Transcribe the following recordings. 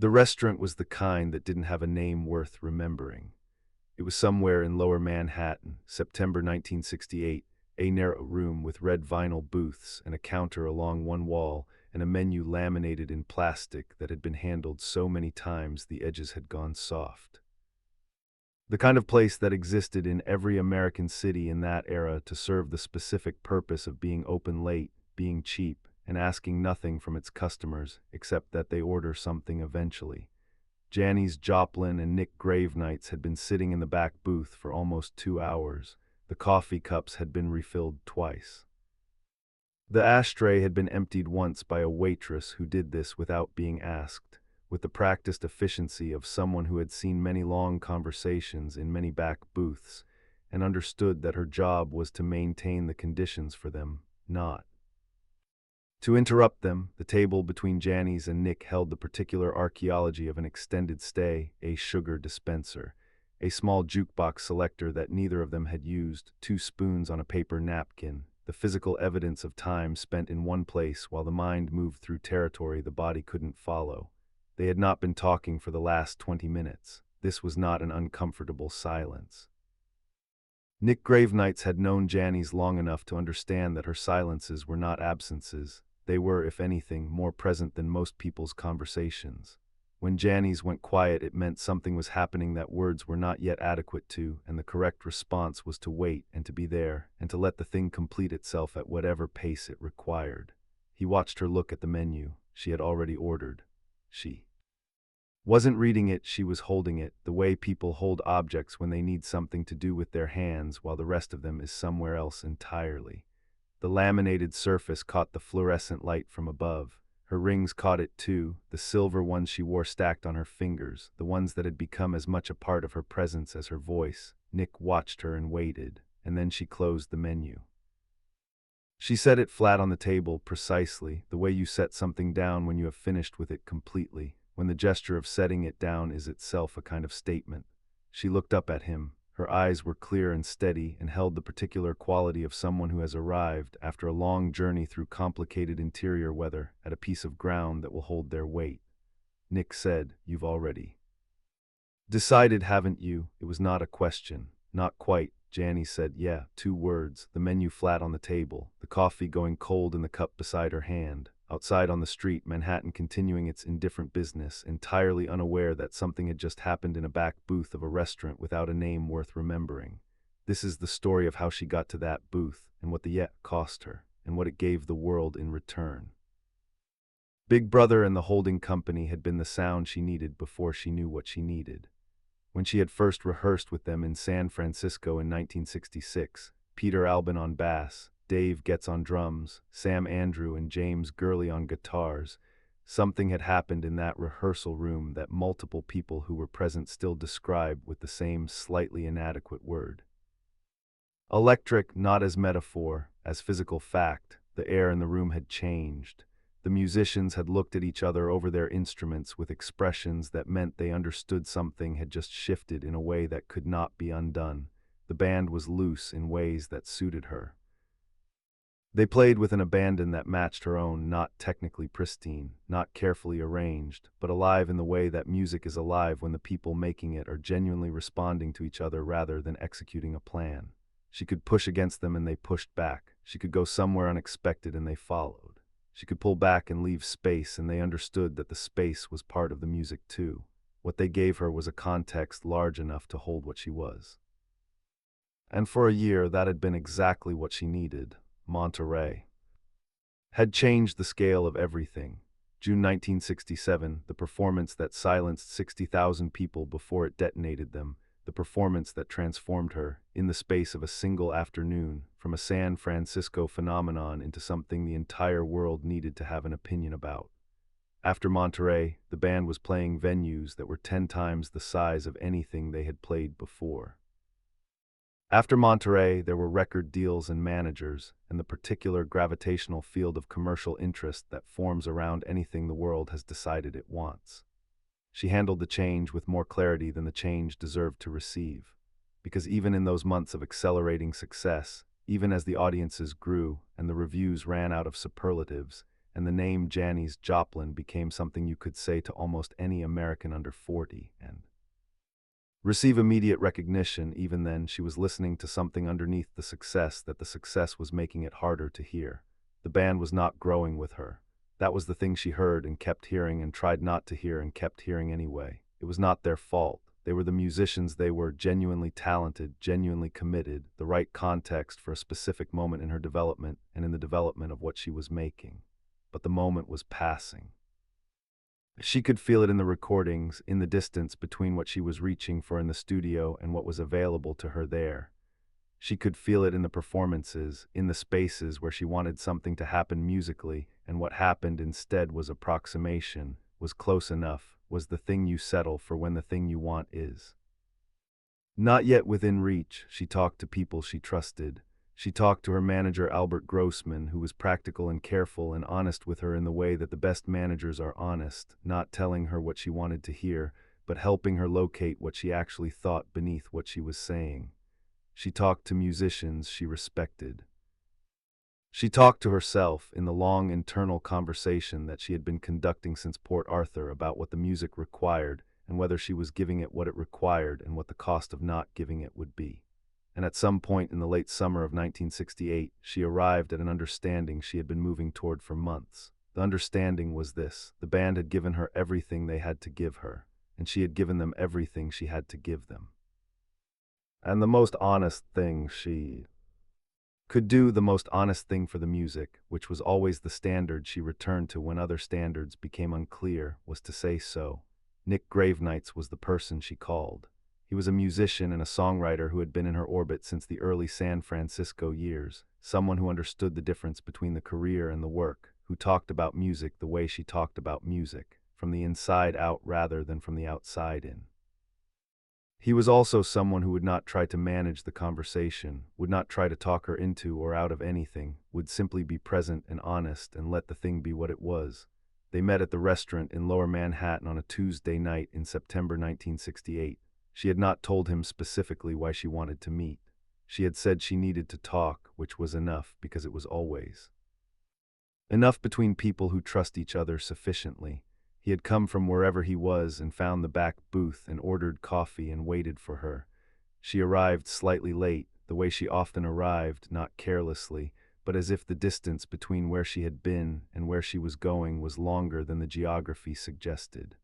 The restaurant was the kind that didn't have a name worth remembering. It was somewhere in Lower Manhattan, September 1968, a narrow room with red vinyl booths and a counter along one wall and a menu laminated in plastic that had been handled so many times the edges had gone soft. The kind of place that existed in every American city in that era to serve the specific purpose of being open late, being cheap, and asking nothing from its customers except that they order something eventually. Janis Joplin and Nick Gravenites had been sitting in the back booth for almost 2 hours. The coffee cups had been refilled twice. The ashtray had been emptied once by a waitress who did this without being asked, with the practiced efficiency of someone who had seen many long conversations in many back booths and understood that her job was to maintain the conditions for them, not to interrupt them. The table between Janis and Nick held the particular archaeology of an extended stay, a sugar dispenser, a small jukebox selector that neither of them had used, 2 spoons on a paper napkin, the physical evidence of time spent in one place while the mind moved through territory the body couldn't follow. They had not been talking for the last 20 minutes. This was not an uncomfortable silence. Nick Gravenites had known Janis long enough to understand that her silences were not absences. They were, if anything, more present than most people's conversations. When Janis went quiet, it meant something was happening that words were not yet adequate to, and the correct response was to wait and to be there, and to let the thing complete itself at whatever pace it required. He watched her look at the menu. She had already ordered. She wasn't reading it, she was holding it, the way people hold objects when they need something to do with their hands while the rest of them is somewhere else entirely. The laminated surface caught the fluorescent light from above. Her rings caught it too, the silver ones she wore stacked on her fingers, the ones that had become as much a part of her presence as her voice. Nick watched her and waited, and then she closed the menu. She set it flat on the table, precisely, the way you set something down when you have finished with it completely, when the gesture of setting it down is itself a kind of statement. She looked up at him. Her eyes were clear and steady and held the particular quality of someone who has arrived, after a long journey through complicated interior weather, at a piece of ground that will hold their weight. Nick said, "You've already decided, haven't you?" It was not a question. "Not quite," Janis said. "Yeah, 2 words." The menu flat on the table, the coffee going cold in the cup beside her hand. Outside on the street, Manhattan continuing its indifferent business, entirely unaware that something had just happened in a back booth of a restaurant without a name worth remembering. This is the story of how she got to that booth, and what the yet cost her, and what it gave the world in return. Big Brother and the holding company had been the sound she needed before she knew what she needed. When she had first rehearsed with them in San Francisco in 1966, Peter Albin on bass, Dave Getz on drums, Sam Andrew and James Gurley on guitars, something had happened in that rehearsal room that multiple people who were present still describe with the same slightly inadequate word. Electric, not as metaphor, as physical fact. The air in the room had changed. The musicians had looked at each other over their instruments with expressions that meant they understood something had just shifted in a way that could not be undone. The band was loose in ways that suited her. They played with an abandon that matched her own, not technically pristine, not carefully arranged, but alive in the way that music is alive when the people making it are genuinely responding to each other rather than executing a plan. She could push against them and they pushed back. She could go somewhere unexpected and they followed. She could pull back and leave space, and they understood that the space was part of the music too. What they gave her was a context large enough to hold what she was. And for a year that had been exactly what she needed. Monterey had changed the scale of everything. June 1967, the performance that silenced 60,000 people before it detonated them, the performance that transformed her, in the space of a single afternoon, from a San Francisco phenomenon into something the entire world needed to have an opinion about. After Monterey, the band was playing venues that were 10 times the size of anything they had played before. After Monterey, there were record deals and managers, and the particular gravitational field of commercial interest that forms around anything the world has decided it wants. She handled the change with more clarity than the change deserved to receive, because even in those months of accelerating success, even as the audiences grew and the reviews ran out of superlatives, and the name Janis Joplin became something you could say to almost any American under 40 and receive immediate recognition. Even then, she was listening to something underneath the success that the success was making it harder to hear. The band was not growing with her. That was the thing she heard and kept hearing and tried not to hear and kept hearing anyway. It was not their fault. They were the musicians. They were genuinely talented, genuinely committed, the right context for a specific moment in her development and in the development of what she was making. But the moment was passing. She could feel it in the recordings, in the distance between what she was reaching for in the studio and what was available to her there. She could feel it in the performances, in the spaces where she wanted something to happen musically, and what happened instead was approximation, was close enough, was the thing you settle for when the thing you want is not yet within reach. She talked to people she trusted. She talked to her manager Albert Grossman, who was practical and careful and honest with her in the way that the best managers are honest, not telling her what she wanted to hear, but helping her locate what she actually thought beneath what she was saying. She talked to musicians she respected. She talked to herself in the long internal conversation that she had been conducting since Port Arthur about what the music required and whether she was giving it what it required and what the cost of not giving it would be. And at some point in the late summer of 1968, she arrived at an understanding she had been moving toward for months. The understanding was this: the band had given her everything they had to give her, and she had given them everything she had to give them. And the most honest thing she could do, the most honest thing for the music, which was always the standard she returned to when other standards became unclear, was to say so. Nick Gravenites was the person she called. He was a musician and a songwriter who had been in her orbit since the early San Francisco years, someone who understood the difference between the career and the work, who talked about music the way she talked about music, from the inside out rather than from the outside in. He was also someone who would not try to manage the conversation, would not try to talk her into or out of anything, would simply be present and honest and let the thing be what it was. They met at the restaurant in Lower Manhattan on a Tuesday night in September 1968. She had not told him specifically why she wanted to meet. She had said she needed to talk, which was enough because it was always enough between people who trust each other sufficiently. He had come from wherever he was and found the back booth and ordered coffee and waited for her. She arrived slightly late, the way she often arrived, not carelessly, but as if the distance between where she had been and where she was going was longer than the geography suggested.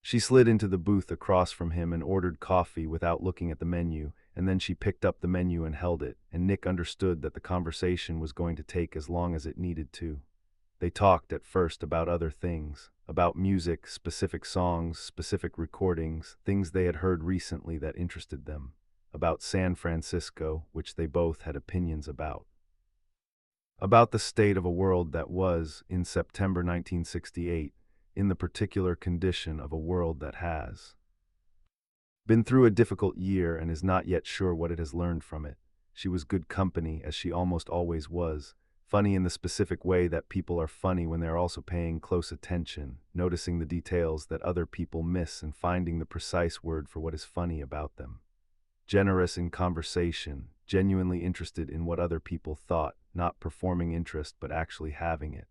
She slid into the booth across from him and ordered coffee without looking at the menu, and then she picked up the menu and held it, and Nick understood that the conversation was going to take as long as it needed to. They talked at first about other things, about music, specific songs, specific recordings, things they had heard recently that interested them, about San Francisco, which they both had opinions about the state of a world that was, in September 1968, in the particular condition of a world that has been through a difficult year and is not yet sure what it has learned from it. She was good company, as she almost always was, funny in the specific way that people are funny when they are also paying close attention, noticing the details that other people miss and finding the precise word for what is funny about them. Generous in conversation, genuinely interested in what other people thought, not performing interest but actually having it.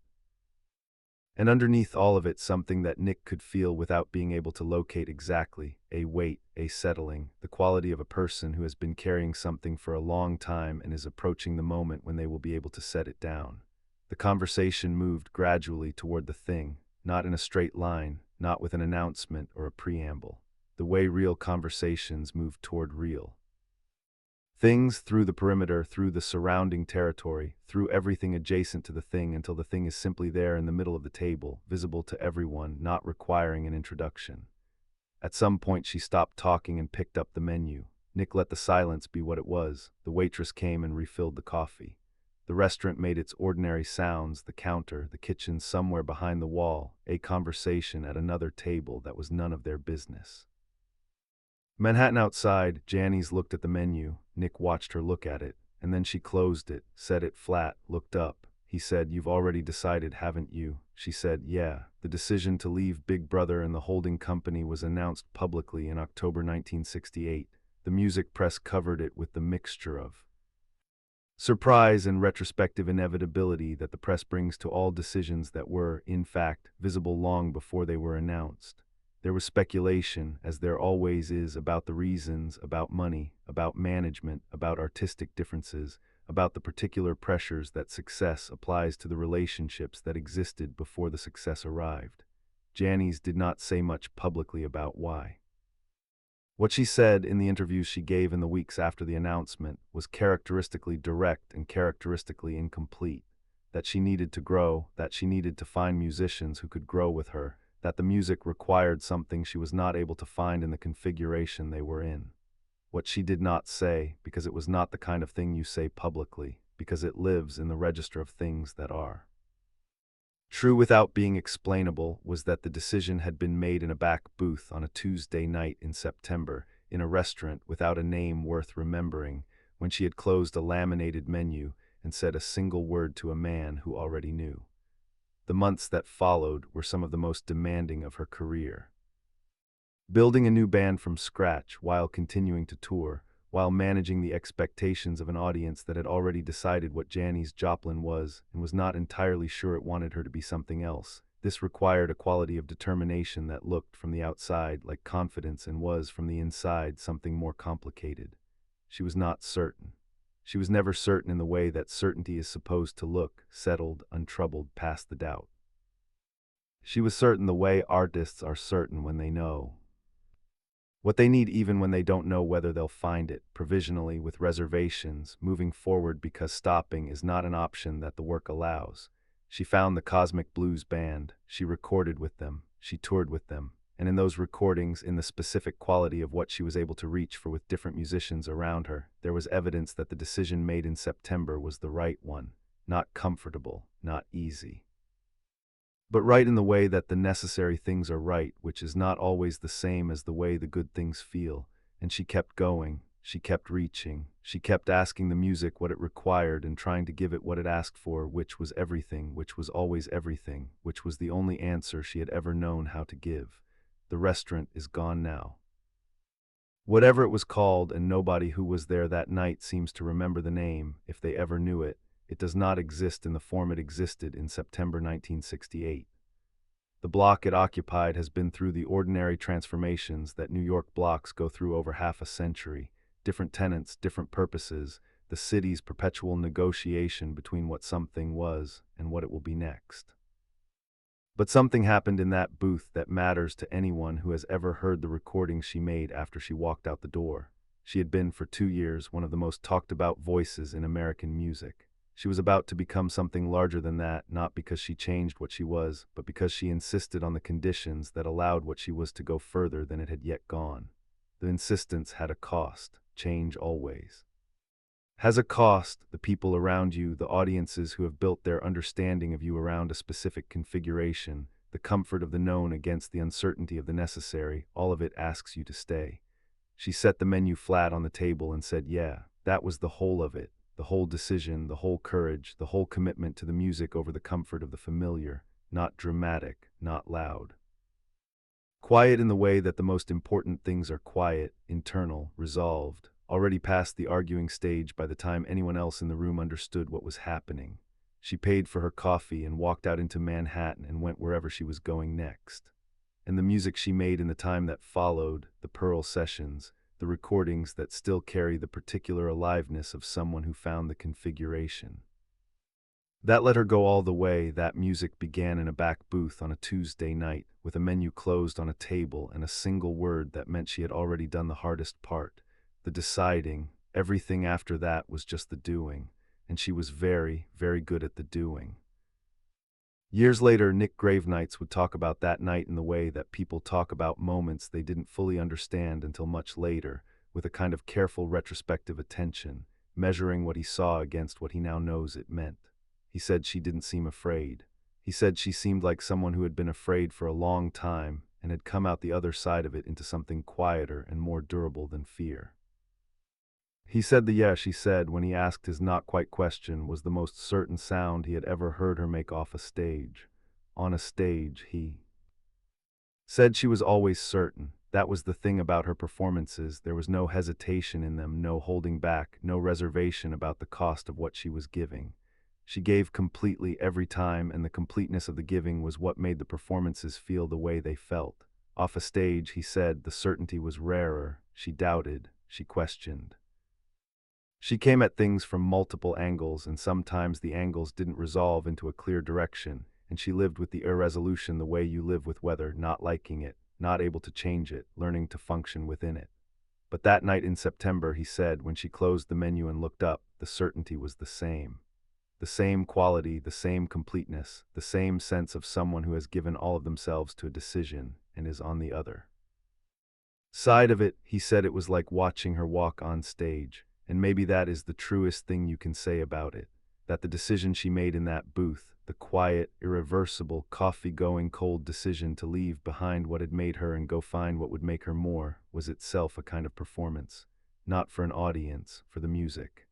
And underneath all of it, something that Nick could feel without being able to locate exactly, a weight, a settling, the quality of a person who has been carrying something for a long time and is approaching the moment when they will be able to set it down. The conversation moved gradually toward the thing, not in a straight line, not with an announcement or a preamble. The way real conversations move toward real things, through the perimeter, through the surrounding territory, through everything adjacent to the thing until the thing is simply there in the middle of the table, visible to everyone, not requiring an introduction. At some point she stopped talking and picked up the menu. Nick let the silence be what it was. The waitress came and refilled the coffee. The restaurant made its ordinary sounds, the counter, the kitchen somewhere behind the wall, a conversation at another table that was none of their business. Manhattan outside, Janis looked at the menu. Nick watched her look at it, and then she closed it, set it flat, looked up. He said, "You've already decided, haven't you?" She said, "Yeah." The decision to leave Big Brother and the holding company was announced publicly in October 1968. The music press covered it with the mixture of surprise and retrospective inevitability that the press brings to all decisions that were, in fact, visible long before they were announced. There was speculation, as there always is, about the reasons, about money, about management, about artistic differences, about the particular pressures that success applies to the relationships that existed before the success arrived. Janis did not say much publicly about why. What she said in the interviews she gave in the weeks after the announcement was characteristically direct and characteristically incomplete. That she needed to grow, that she needed to find musicians who could grow with her, that the music required something she was not able to find in the configuration they were in. What she did not say, because it was not the kind of thing you say publicly, because it lives in the register of things that are. True without being explainable was that the decision had been made in a back booth on a Tuesday night in September, in a restaurant without a name worth remembering, when she had closed a laminated menu and said a single word to a man who already knew. The months that followed were some of the most demanding of her career. Building a new band from scratch while continuing to tour, while managing the expectations of an audience that had already decided what Janis Joplin was and was not entirely sure it wanted her to be something else. This required a quality of determination that looked from the outside like confidence and was from the inside something more complicated. She was not certain. She was never certain in the way that certainty is supposed to look, settled, untroubled, past the doubt. She was certain the way artists are certain when they know what they need, even when they don't know whether they'll find it, provisionally, with reservations, moving forward because stopping is not an option that the work allows. She found the Cosmic Blues Band, she recorded with them, she toured with them, and in those recordings, in the specific quality of what she was able to reach for with different musicians around her, there was evidence that the decision made in September was the right one, not comfortable, not easy, but right in the way that the necessary things are right, which is not always the same as the way the good things feel. And she kept going, she kept reaching, she kept asking the music what it required and trying to give it what it asked for, which was everything, which was always everything, which was the only answer she had ever known how to give. The restaurant is gone now. Whatever it was called, and nobody who was there that night seems to remember the name, if they ever knew it. It does not exist in the form it existed in September 1968. The block it occupied has been through the ordinary transformations that New York blocks go through over half a century. Different tenants, different purposes, the city's perpetual negotiation between what something was and what it will be next. But something happened in that booth that matters to anyone who has ever heard the recordings she made after she walked out the door. She had been for 2 years one of the most talked about voices in American music. She was about to become something larger than that, not because she changed what she was, but because she insisted on the conditions that allowed what she was to go further than it had yet gone. The insistence had a cost. Change always has a cost. The people around you, the audiences who have built their understanding of you around a specific configuration, the comfort of the known against the uncertainty of the necessary, all of it asks you to stay. She set the menu flat on the table and said, yeah, that was the whole of it. The whole decision, the whole courage, the whole commitment to the music over the comfort of the familiar, not dramatic, not loud. Quiet in the way that the most important things are quiet, internal, resolved, already past the arguing stage by the time anyone else in the room understood what was happening. She paid for her coffee and walked out into Manhattan and went wherever she was going next. And the music she made in the time that followed, the Pearl sessions, the recordings that still carry the particular aliveness of someone who found the configuration. That let her go all the way. That music began in a back booth on a Tuesday night, with a menu closed on a table and a single word that meant she had already done the hardest part, the deciding. Everything after that was just the doing, and she was very, very good at the doing. Years later, Nick Gravenites would talk about that night in the way that people talk about moments they didn't fully understand until much later, with a kind of careful retrospective attention, measuring what he saw against what he now knows it meant. He said she didn't seem afraid. He said she seemed like someone who had been afraid for a long time and had come out the other side of it into something quieter and more durable than fear. He said the "yeah" she said when he asked his not-quite question was the most certain sound he had ever heard her make off a stage. On a stage, he said she was always certain. That was the thing about her performances. There was no hesitation in them, no holding back, no reservation about the cost of what she was giving. She gave completely every time, and the completeness of the giving was what made the performances feel the way they felt. Off a stage, he said, the certainty was rarer. She doubted. She questioned. She came at things from multiple angles, and sometimes the angles didn't resolve into a clear direction, and she lived with the irresolution the way you live with weather, not liking it, not able to change it, learning to function within it. But that night in September, he said, when she closed the menu and looked up, the certainty was the same. The same quality, the same completeness, the same sense of someone who has given all of themselves to a decision and is on the other side of it. He said it was like watching her walk on stage, and maybe that is the truest thing you can say about it, that the decision she made in that booth, the quiet, irreversible, coffee-going cold decision to leave behind what had made her and go find what would make her more, was itself a kind of performance, not for an audience, for the music.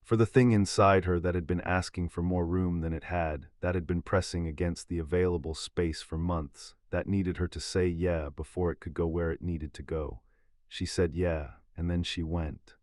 For the thing inside her that had been asking for more room than it had, that had been pressing against the available space for months, that needed her to say yeah before it could go where it needed to go. She said yeah, and then she went.